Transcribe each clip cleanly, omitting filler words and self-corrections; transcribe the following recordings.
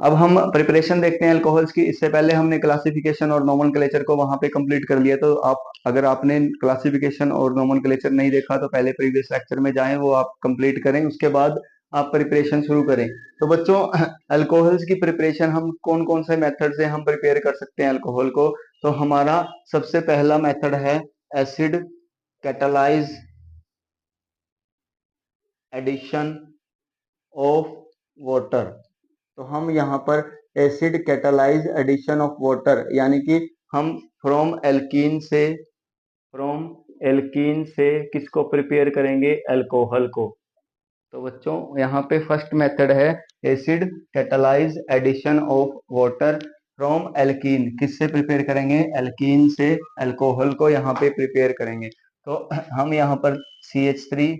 अब हम प्रिपरेशन देखते हैं अल्कोहल्स की। इससे पहले हमने क्लासिफिकेशन और नोमेनक्लेचर को वहां पे कंप्लीट कर लिया। तो आप अगर आपने क्लासिफिकेशन और नोमेनक्लेचर नहीं देखा तो पहले प्रीवियस लेक्चर में जाएं, वो आप कंप्लीट करें, उसके बाद आप प्रिपरेशन शुरू करें। तो बच्चों अल्कोहल्स की प्रिपरेशन हम कौन कौन से मेथड से हम प्रिपेयर कर सकते हैं अल्कोहल को। तो हमारा सबसे पहला मेथड है acid catalyse addition of water. तो हम यहाँ पर acid catalyse addition of water, यानी कि हम फ्रॉम एल्कीन से किसको प्रिपेयर करेंगे, अल्कोहल को। तो बच्चों यहाँ पे फर्स्ट मेथड है acid catalyse addition of water from alkene. किससे प्रिपेयर करेंगे, एल्कीन से अल्कोहल को यहाँ पे प्रिपेयर करेंगे। तो हम यहाँ पर CH3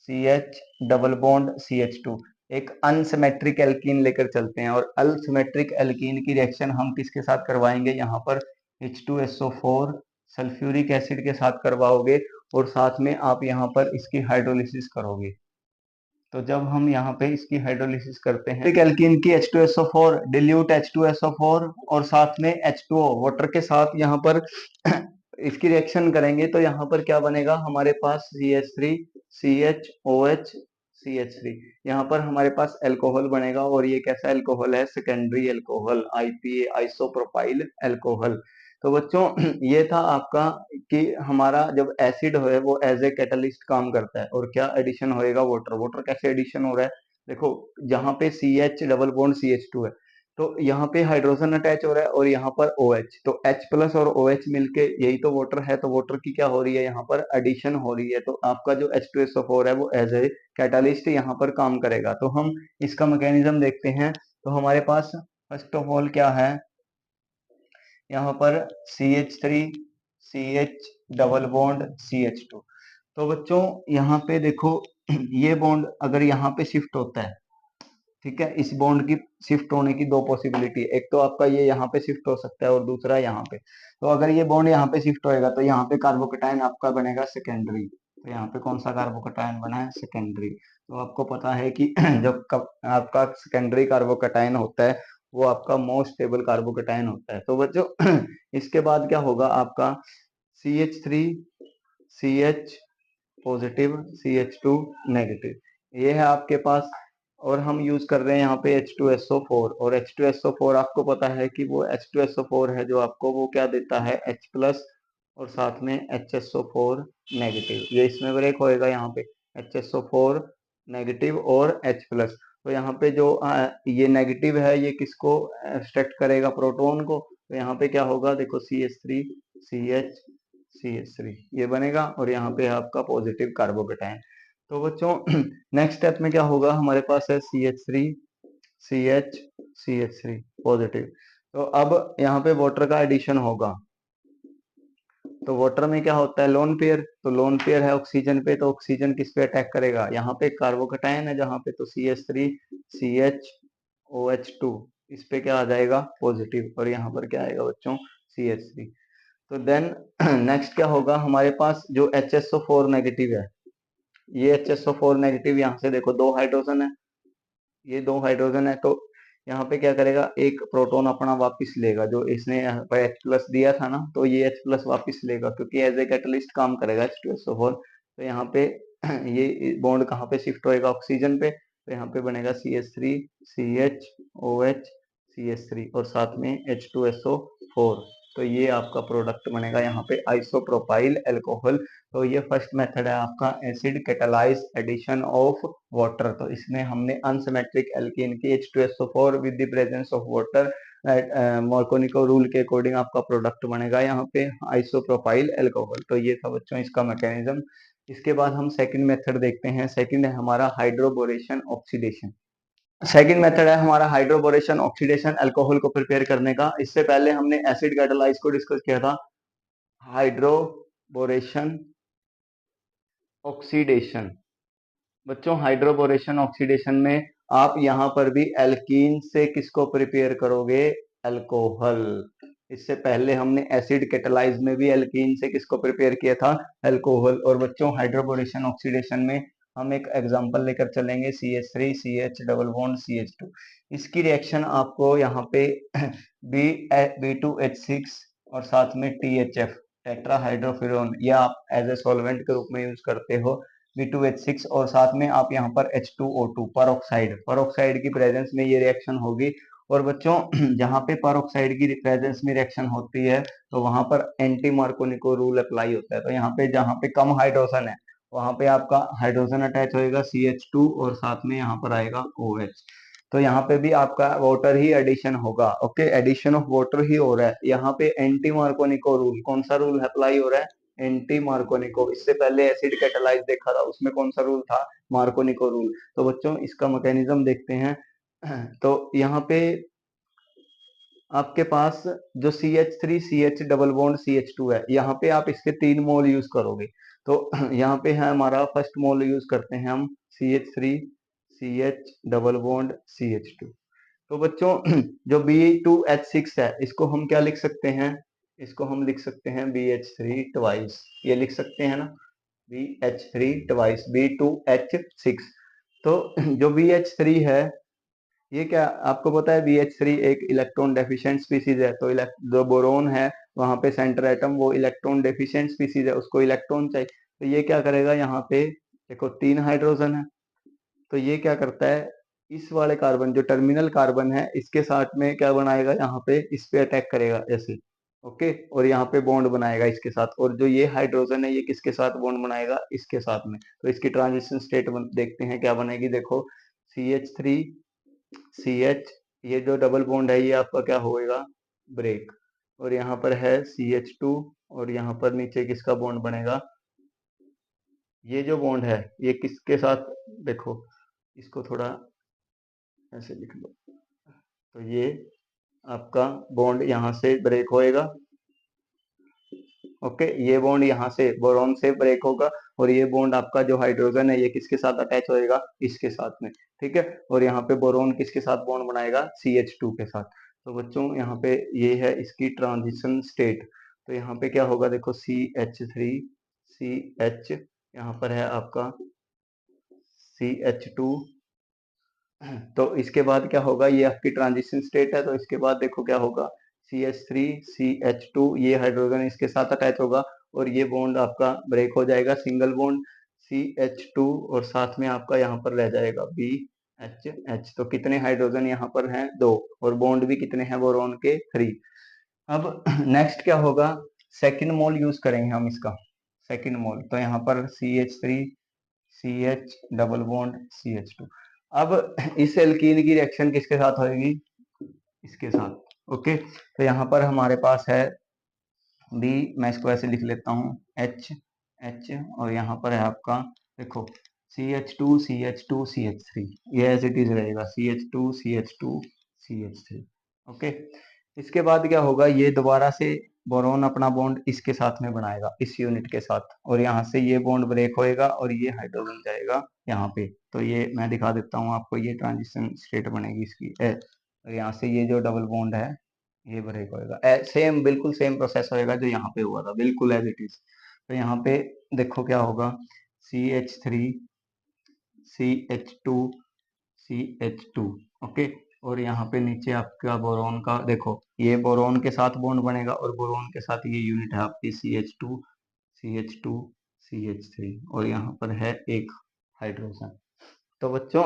CH double bond CH2 एक अनसिमेट्रिक एल्कीन लेकर चलते हैं, और अनसिमेट्रिक एल्कीन की रिएक्शन हम किसके साथ करवाएंगे, यहाँ पर H2SO4 सल्फ्यूरिक एसिड के साथ करवाओगे, और साथ में आप यहाँ पर इसकी हाइड्रोलिसिस करोगे। तो जब हम यहाँ पे इसकी हाइड्रोलिसिस करते हैं एल्कीन की H2SO4 डिल्यूट H2SO4 और साथ में H2O वाटर के साथ यहाँ पर इसकी रिएक्शन करेंगे, तो यहाँ पर क्या बनेगा, हमारे पास CH3 CHOH CH3, यहाँ पर हमारे पास अल्कोहल बनेगा। और ये कैसा अल्कोहल है, secondary alcohol, IPA isopropyl alcohol. तो बच्चों ये था आपका कि हमारा जब एसिड है वो एज ए कैटलिस्ट काम करता है, और क्या एडिशन होएगा, वाटर। वाटर कैसे एडिशन हो रहा है, देखो जहां पे CH डबल बॉन्ड CH2 है, तो यहाँ पे हाइड्रोजन अटैच हो रहा है, और यहाँ पर OH, तो H प्लस और OH मिलके यही तो वाटर है। तो वाटर की क्या हो रही है, यहाँ पर एडिशन हो रही है। तो आपका जो H2SO4 है वो एज ए कैटलिस्ट यहाँ पर काम करेगा। तो हम इसका मैकेनिज्म देखते हैं। तो हमारे पास फर्स्ट ऑफ ऑल क्या है, यहाँ पर CH3 CH double bond CH2। तो बच्चों यहाँ पे देखो ये बॉन्ड अगर यहाँ पे शिफ्ट होता है, ठीक है, इस बॉन्ड की शिफ्ट होने की दो पॉसिबिलिटी, एक तो आपका ये यहाँ पे शिफ्ट हो सकता है और दूसरा यहाँ पे। तो अगर ये बॉन्ड यहाँ पे शिफ्ट होएगा तो यहाँ पे कार्बोकेटाइन आपका बनेगा सेकेंडरी। तो यहाँ पे कौन सा कार्बोकेटाइन बना है, सेकेंडरी। तो आपको पता है कि जब आपका सेकेंडरी कार्बोकेटाइन होता है वो आपका मोस्ट स्टेबल कार्बोकेटाइन होता है। तो बच्चों इसके बाद क्या होगा आपका CH3 CH positive CH2 negative, ये है आपके पास। और हम यूज कर रहे हैं यहाँ पे H2SO4, और H2SO4 आपको पता है कि वो H2SO4 है जो आपको वो क्या देता है, H प्लस और साथ में HSO4 नेगेटिव। ये इसमें ब्रेक होएगा यहाँ पे HSO4 नेगेटिव और H प्लस। तो यहाँ पे जो ये नेगेटिव है ये किसको एक्सट्रैक्ट करेगा, प्रोटॉन को। तो यहाँ पे क्या होगा, देखो CH3 CH CH3 ये बनेगा, और यहाँ पे आपका पॉजिटिव कार्बोकेटाइन। तो बच्चों नेक्स्ट स्टेप में क्या होगा, हमारे पास है CH3 CH CH3 पॉजिटिव। तो अब यहाँ पे वाटर का एडिशन होगा। तो वाटर में क्या होता है, लोन पेयर। तो लोन पेयर है ऑक्सीजन पे, तो ऑक्सीजन किस पे अटैक करेगा, यहाँ पे कार्बोकेटाइन है जहाँ पे, तो CH3 CHOH2 इस पे क्या आ जाएगा, पॉजिटिव। और यहाँ पर क्या आएगा बच्चों, CH3। तो देन नेक्स्ट क्या होगा, हमारे पास जो HSO4 नेगेटिव है, ये HSO4 नेगेटिव यहाँ से देखो दो हाइड्रोजन है, ये दो हाइड्रोजन है। तो यहाँ पे क्या करेगा, एक प्रोटॉन अपना वापस लेगा, जो इसने यहाँ पर H प्लस दिया था ना, तो ये H प्लस वापस लेगा क्योंकि एज ए कैटलिस्ट काम करेगा H2SO4। तो यहाँ पे ये बॉन्ड कहाँ पे शिफ्ट होएगा, ऑक्सीजन पे। तो यहाँ पे बनेगा CH3 CHOH CH3 और साथ में H2SO4। तो ये आपका प्रोडक्ट बनेगा यहाँ पे आइसोप्रोपाइल अल्कोहल। तो ये फर्स्ट मेथड है आपका acid catalyse addition of water. तो इसमें हमने अनसिमेट्रिक एल्कीन की H2SO4 with the presence of water Markovnikov rule के अकॉर्डिंग आपका प्रोडक्ट बनेगा यहाँ पे आइसोप्रोपाइल अल्कोहल। तो ये था बच्चों इसका मैकेनिज्म। इसके बाद हम सेकंड मेथड देखते हैं। सेकंड है हमारा हाइड्रोबोरेशन ऑक्सीडेशन। सेकंड मेथड है हमारा हाइड्रोबोरेशन ऑक्सीडेशन अल्कोहल को प्रिपेयर करने का। इससे पहले हमने एसिड कैटालाइज को डिस्कस किया था। हाइड्रोबोरेशन ऑक्सीडेशन, बच्चों हाइड्रोबोरेशन ऑक्सीडेशन में आप यहाँ पर भी एल्कीन से किसको प्रिपेयर करोगे, अल्कोहल। इससे पहले हमने एसिड कैटालाइज में भी एल्कीन से किसको प्रिपेयर किया था, अल्कोहल। और बच्चों हाइड्रोबोरेशन ऑक्सीडेशन में हम एक एग्जांपल लेकर चलेंगे, CH3 CH double bond CH2। इसकी रिएक्शन आपको यहाँ पे B2H6 और साथ में THF टेट्राहाइड्रोफिरोन, या आप एज ए सॉल्वेंट के रूप में यूज करते हो B2H6, और साथ में आप यहाँ पर H2O2 पर ऑक्साइड की प्रेजेंस में ये रिएक्शन होगी। और बच्चों जहाँ पे पर ऑक्साइड की प्रेजेंस में रिएक्शन होती है तो वहां पर एंटी मार्कोनिको रूल अप्लाई होता है। तो यहाँ पे जहाँ पे कम हाइड्रोजन है वहां पे आपका हाइड्रोजन अटैच होएगा CH2 और साथ में यहाँ पर आएगा OH। तो यहाँ पे भी आपका वाटर ही एडिशन होगा। ओके, एडिशन ऑफ वाटर ही हो रहा है। यहाँ पे एंटी मार्कोनिको रूल, कौन सा रूल अप्लाई हो रहा है? Anti Markovnikov. इससे पहले एसिड कैटालाइज देखा था, उसमें कौन सा रूल था? Markovnikov rule. तो बच्चों इसका मैकेनिज्म देखते हैं। तो यहाँ पे आपके पास जो CH3 CH double bond CH2 है, यहाँ पे आप इसके 3 मोल यूज करोगे। तो यहाँ पे है हमारा फर्स्ट मोल यूज करते हैं हम CH3 CH double bond CH2। तो बच्चों जो B2H6 है इसको हम क्या लिख सकते हैं? इसको हम लिख सकते हैं BH3 ट्वाइस, ये लिख सकते हैं ना, BH3 ट्वाइस B2H6। तो जो BH3 है ये क्या आपको पता है? BH3 एक इलेक्ट्रॉन डेफिशिएंट स्पीसीज है। तो जो बोरोन है वहां पे सेंटर एटम वो इलेक्ट्रॉन डेफिशिएंट स्पीसीज है, उसको इलेक्ट्रॉन चाहिए। तो ये क्या करेगा? यहाँ पे देखो 3 हाइड्रोजन है, तो ये क्या करता है? इस वाले कार्बन, जो टर्मिनल कार्बन है, इसके साथ में क्या बनाएगा? यहाँ पे इस पे अटैक करेगा ऐसे। ओके, और यहाँ पे बॉन्ड बनाएगा इसके साथ। और जो ये हाइड्रोजन है ये किसके साथ बॉन्ड बनाएगा? इसके साथ में। तो इसकी ट्रांजिशन स्टेट देखते हैं क्या बनेगी। देखो CH3 CH, ये जो डबल बॉन्ड है ये आपका क्या होएगा? ब्रेक। और यहाँ पर है CH2 और यहाँ पर नीचे किसका बॉन्ड बनेगा? ये जो बॉन्ड है ये किसके साथ? देखो इसको थोड़ा ऐसे लिख लो। तो ये आपका बॉन्ड यहाँ से ब्रेक होएगा। ओके, ये बॉन्ड यहाँ से बोरॉन से ब्रेक होगा और ये बॉन्ड आपका जो हाइड्रोजन है ये किसके साथ अटैच होएगा? इसके साथ में। ठीक है, और यहाँ पे बोरॉन किसके साथ बॉन्ड बनाएगा? CH2 के साथ। तो बच्चों यहाँ पे ये है इसकी ट्रांजिशन स्टेट। तो यहाँ पे क्या होगा? देखो CH3 CH, यहाँ पर है आपका CH2। तो इसके बाद क्या होगा? ये आपकी ट्रांजिशन स्टेट है। तो इसके बाद देखो क्या होगा? CH3 CH2, ये हाइड्रोजन इसके साथ अटैच होगा और ये बॉन्ड आपका ब्रेक हो जाएगा, सिंगल बॉन्ड CH2, और साथ में आपका यहाँ पर रह जाएगा BHH। तो कितने हाइड्रोजन यहाँ पर हैं? 2, और बॉन्ड भी कितने हैं बोरॉन के? 3। अब नेक्स्ट क्या होगा? सेकेंड मोल यूज करेंगे हम इसका, सेकेंड मोल। तो यहाँ पर CH3 CH double bond CH2। अब इस एल्कीन की रिएक्शन किसके साथ होगी? इसके साथ। ओके, तो यहाँ पर हमारे पास है B, मैं इसको ऐसे लिख लेता हूँ H और यहाँ पर है आपका देखो CH2 CH2 CH3, ये एज इट इज रहेगा CH2 CH2 CH3। ओके, इसके बाद क्या होगा? ये दोबारा से बोरॉन अपना बॉन्ड इसके साथ में बनाएगा, इस यूनिट के साथ, और यहाँ से ये बॉन्ड ब्रेक होएगा और ये हाइड्रोजन जाएगा यहाँ पे। तो ये मैं दिखा देता हूँ आपको, ये ट्रांजिशन स्टेट बनेगी इसकी। और यहाँ से ये जो डबल बॉन्ड है ये ब्रेक होएगा। सेम, बिल्कुल सेम प्रोसेस होएगा जो यहाँ पे हुआ था, बिल्कुल एज इट इज। तो यहाँ पे देखो क्या होगा? CH3 CH2 CH2। ओके, और यहाँ पे नीचे आपका बोरॉन का देखो, ये बोरॉन के साथ बॉन्ड बनेगा और बोरॉन के साथ ये यूनिट है आपकी CH2 CH2 CH3, और यहाँ पर है एक हाइड्रोजन। तो बच्चों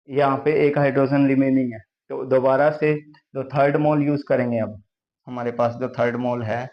यहाँ पे एक हाइड्रोजन रिमेनिंग है। तो दोबारा से जो थर्ड मोल यूज करेंगे, अब हमारे पास जो थर्ड मोल है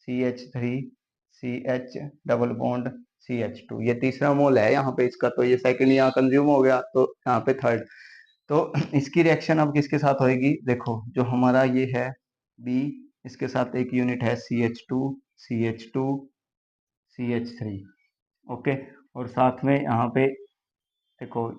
CH3 CH double bond CH2, ये तीसरा मोल है यहाँ पे इसका। तो ये सेकंड यहाँ कंज्यूम हो गया, तो यहाँ पे थर्ड। तो इसकी रिएक्शन अब किसके साथ होएगी? देखो जो हमारा ये है B, इसके साथ एक यूनिट है CH2 CH2 CH3। ओके, और साथ में यहाँ पे देखो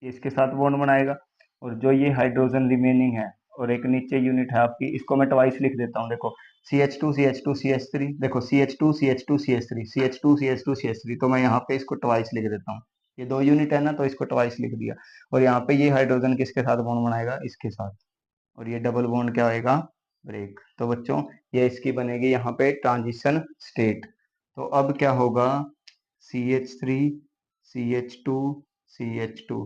इसके साथ बॉन्ड बनाएगा, और जो ये हाइड्रोजन रिमेनिंग है और एक नीचे यूनिट है आपकी, इसको मैं ट्वाइस लिख देता हूँ। देखो CH2 CH2 CH3, देखो CH2 CH2 CH3 CH2 CH2 CH3, तो मैं यहाँ पे इसको ट्वाइस लिख देता हूँ। ये 2 यूनिट है ना, तो इसको ट्वाइस लिख दिया। और यहाँ पे ये हाइड्रोजन किसके साथ बॉन्ड बनाएगा? इसके साथ, और ये डबल बॉन्ड क्या होएगा? ब्रेक। तो बच्चों ये इसकी बनेगी यहाँ पे ट्रांजिशन स्टेट। तो अब क्या होगा? CH3 CH2 CH2।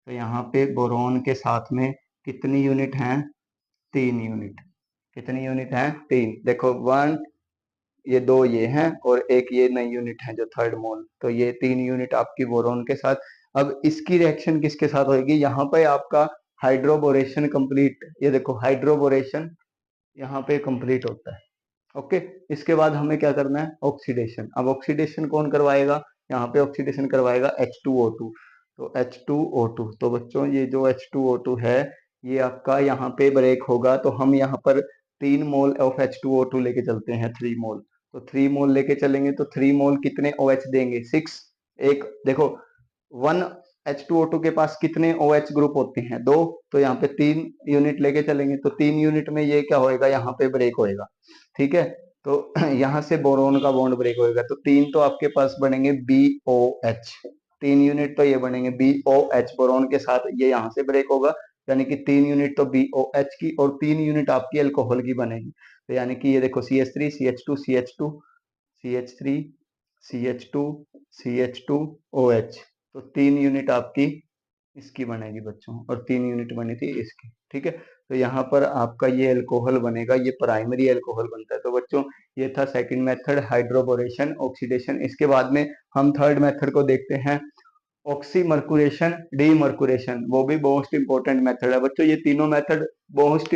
तो यहाँ पे बोरोन के साथ में कितनी यूनिट हैं? 3 यूनिट। कितनी यूनिट हैं? 3। देखो 1, ये 2 ये हैं और एक ये नई यूनिट है जो थर्ड मोल। तो ये 3 यूनिट आपकी बोरोन के साथ। अब इसकी रिएक्शन किसके साथ होगी? यहाँ पे आपका हाइड्रोबोरेशन कंप्लीट, ये देखो हाइड्रोबोरेशन यहाँ पे कंप्लीट होता है। ओके, इसके बाद हमें क्या करना है? ऑक्सीडेशन। अब ऑक्सीडेशन कौन करवाएगा? यहाँ पे ऑक्सीडेशन करवाएगा H2O2। तो H2O2, तो बच्चों ये जो H2O2 है ये आपका यहाँ पे ब्रेक होगा। तो हम यहाँ पर 3 मोल ऑफ H2O2 लेके चलते हैं, 3 मोल। तो 3 मोल लेके चलेंगे तो 3 मोल कितने OH देंगे? 6। एक देखो 1 H2O2 के पास कितने OH ग्रुप होते हैं? 2। तो यहाँ पे 3 यूनिट लेके चलेंगे तो 3 यूनिट में ये क्या होएगा? यहाँ पे ब्रेक होएगा। ठीक है, तो यहाँ से बोरोन का बॉन्ड ब्रेक होएगा तो 3 तो आपके पास बनेंगे BOH। 3 यूनिट तो ये बनेंगे BOH बोरोन के साथ, ये यहाँ से ब्रेक होगा। यानी कि 3 यूनिट तो BOH की और 3 यूनिट आपकी अल्कोहल की बनेगी। तो यानी कि ये देखो CH3 CH2 CH2 CH3 CH2 CH2 OH। तो 3 यूनिट आपकी इसकी बनेगी बच्चों और 3 यूनिट बनी थी इसकी। ठीक है, तो यहाँ पर आपका ये अल्कोहल बनेगा, ये प्राइमरी अल्कोहल बनता है। तो बच्चों ये था सेकंड मेथड, हाइड्रोबोरेशन ऑक्सीडेशन। इसके बाद में हम थर्ड मेथड को देखते हैं, ऑक्सीमर्कुरेशन डीमर्कुरेशन। वो भी मोस्ट इंपॉर्टेंट मेथड है बच्चों। ये तीनों मेथड मोस्ट